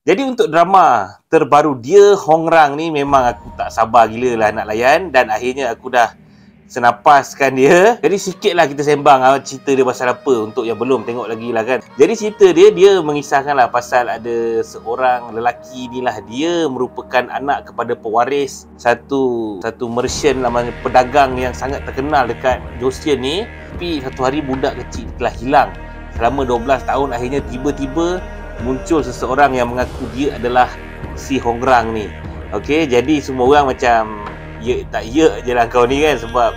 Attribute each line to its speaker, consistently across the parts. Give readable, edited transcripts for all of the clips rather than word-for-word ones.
Speaker 1: Jadi untuk drama terbaru dia, Hongrang ni, memang aku tak sabar gila lah nak layan. Dan akhirnya aku dah senapaskan dia. Jadi sikit lah kita sembang cerita dia pasal apa, untuk yang belum tengok lagi lah kan. Jadi cerita dia mengisahkan lah pasal ada seorang lelaki ni lah. Dia merupakan anak kepada pewaris satu merchant lah, pedagang yang sangat terkenal dekat Joseon ni. Tapi satu hari budak kecil telah hilang selama 12 tahun. Akhirnya tiba-tiba muncul seseorang yang mengaku dia adalah si Hongrang ni. Okey, jadi semua orang macam ya tak ya je lah kau ni kan, sebab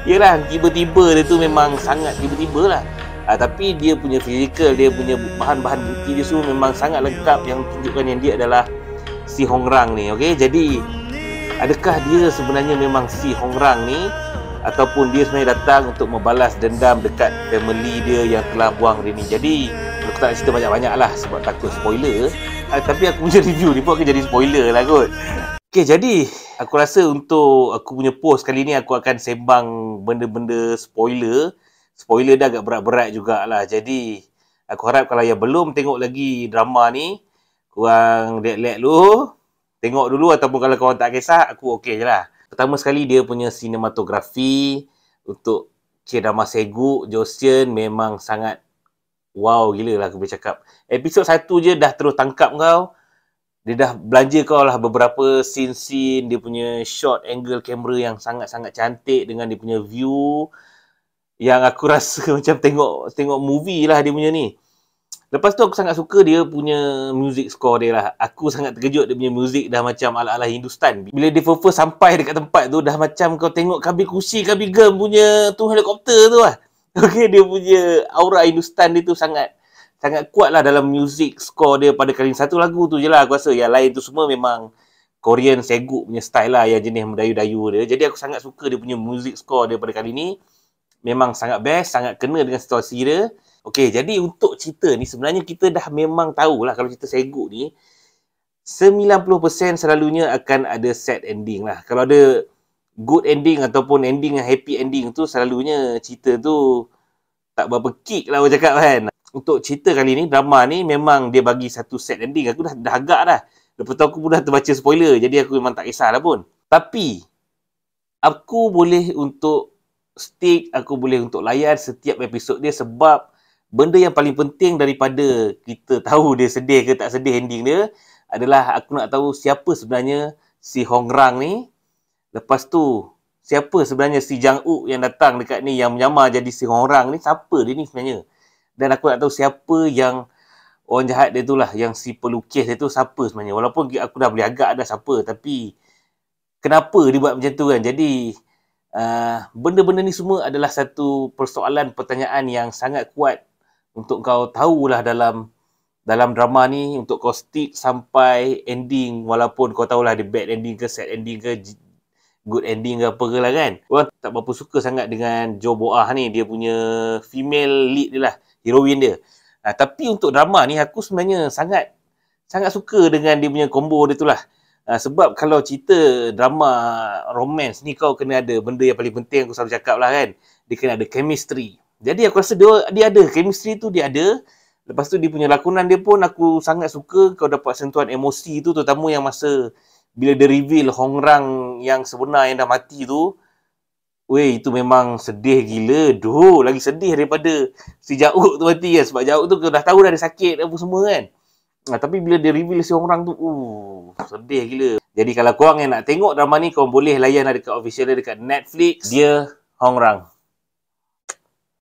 Speaker 1: yelah tiba-tiba dia tu memang sangat tiba-tiba lah. Tapi dia punya fizikal, dia punya bahan-bahan bukti dia semua memang sangat lengkap yang tunjukkan yang dia adalah si Hongrang ni. Okey, jadi adakah dia sebenarnya memang si Hongrang ni, ataupun dia sebenarnya datang untuk membalas dendam dekat family dia yang telah buang dia ni. Jadi aku tak nak cerita banyak-banyak lah sebab takut spoiler. Tapi aku punya review ni pun akan jadi spoiler lah kot. Okay, jadi aku rasa untuk aku punya post kali ni aku akan sembang benda-benda spoiler. Spoiler dah agak berat-berat jugalah. Jadi aku harap kalau yang belum tengok lagi drama ni, korang lihat-lihat dulu, tengok dulu, ataupun kalau korang tak kisah, aku okey je lah. Pertama sekali dia punya sinematografi untuk K-drama Seguk Joseon memang sangat wow gila lah aku boleh cakap. Episod 1 je dah terus tangkap kau. Dia dah belanja kau lah beberapa scene-scene, dia punya shot angle kamera yang sangat-sangat cantik dengan dia punya view yang aku rasa macam tengok movie lah dia punya ni. Lepas tu aku sangat suka dia punya music score dia lah. Aku sangat terkejut dia punya music dah macam ala-ala Hindustan. Bila dia first sampai dekat tempat tu dah macam kau tengok Kabir Khushi, Kabir Gem punya tu helikopter tu lah. Okay, dia punya aura Hindustan dia tu sangat kuat lah dalam music score dia pada kali satu lagu tu je lah aku rasa. Yang lain tu semua memang Korean Seguk punya style lah, yang jenis mendayu-dayu dia. Jadi aku sangat suka dia punya music score dia pada kali ni. Memang sangat best, sangat kena dengan situasi dia. Okey, jadi untuk cerita ni sebenarnya kita dah memang tahulah kalau cerita Seguk ni 90% selalunya akan ada sad ending lah. Kalau ada good ending ataupun ending yang happy ending tu, selalunya cerita tu tak berapa kick lah aku cakap kan. Untuk cerita kali ni, drama ni memang dia bagi satu sad ending. Aku dah agak dah. Lepas tu aku pun dah terbaca spoiler. Jadi aku memang tak kisah lah pun. Tapi aku boleh untuk stick, aku boleh untuk layan setiap episod dia, sebab benda yang paling penting daripada kita tahu dia sedih ke tak sedih ending dia adalah aku nak tahu siapa sebenarnya si Hongrang ni. Lepas tu siapa sebenarnya si Jang Uk yang datang dekat ni, yang menyamar jadi si Hongrang ni, siapa dia ni sebenarnya. Dan aku nak tahu siapa yang orang jahat dia tu lah, yang si pelukis dia tu siapa sebenarnya. Walaupun aku dah boleh agak dah siapa, tapi kenapa dia buat macam tu kan. Jadi benda-benda ni semua adalah satu persoalan, pertanyaan yang sangat kuat untuk kau tahulah dalam drama ni, untuk kau stick sampai ending, walaupun kau tahulah dia bad ending ke, sad ending ke, good ending ke apa ke lah kan. Orang tak berapa suka sangat dengan Jo Bo-ah ni, dia punya female lead dia lah, heroine dia. Tapi untuk drama ni aku sebenarnya sangat suka dengan dia punya combo dia tu lah. Sebab kalau cerita drama romance ni, kau kena ada benda yang paling penting, aku selalu cakap lah kan, dia kena ada chemistry. Jadi aku rasa dia ada chemistry tu, dia ada. Lepas tu dia punya lakonan dia pun aku sangat suka. Kau dapat sentuhan emosi tu, terutama yang masa bila dia reveal Hongrang yang sebenar yang dah mati tu. Weh, itu memang sedih gila. Lagi sedih daripada si Jauk tu mati kan. Sebab Jauk tu kau dah tahu dah dia sakit apa semua kan. Tapi bila dia reveal si Hongrang tu, sedih gila. Jadi kalau korang yang nak tengok drama ni, korang boleh layan dekat official dia dekat Netflix. Dia Hongrang.